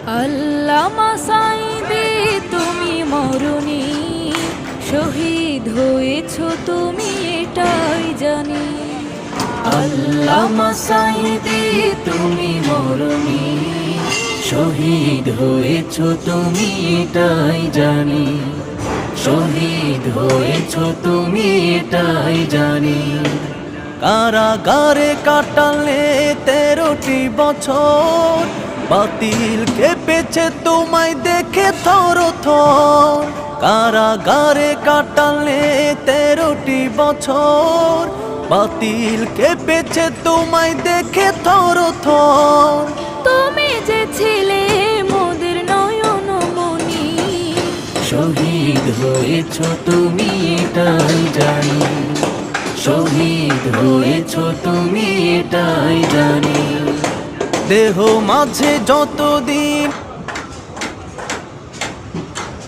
আল্লামা সাঈদী তুমি মরণি, শহীদ হয়েছ তুমি এটাই জানি। আল্লামা সাঈদী তুমি মরণি, শহীদ হয়েছ তুমি এটাই জানি। শহীদ হয়েছ তুমি এটাই জানি। কারাগারে কাটালে 13টি বছর, বাতিল কেঁপেছে তোমায় দেখে থর থর। কারাগারে কাটালে 13টি বছর, বাতিল কেঁপেছে তোমায় দেখে থর থর। তুমি যে ছিলে মোদের নয়ন মনি, শহীদ হয়েছ তুমি এটাই জানি। শহীদ হয়েছ তুমি এটাই জানি। দেহ মাঝে যতদিন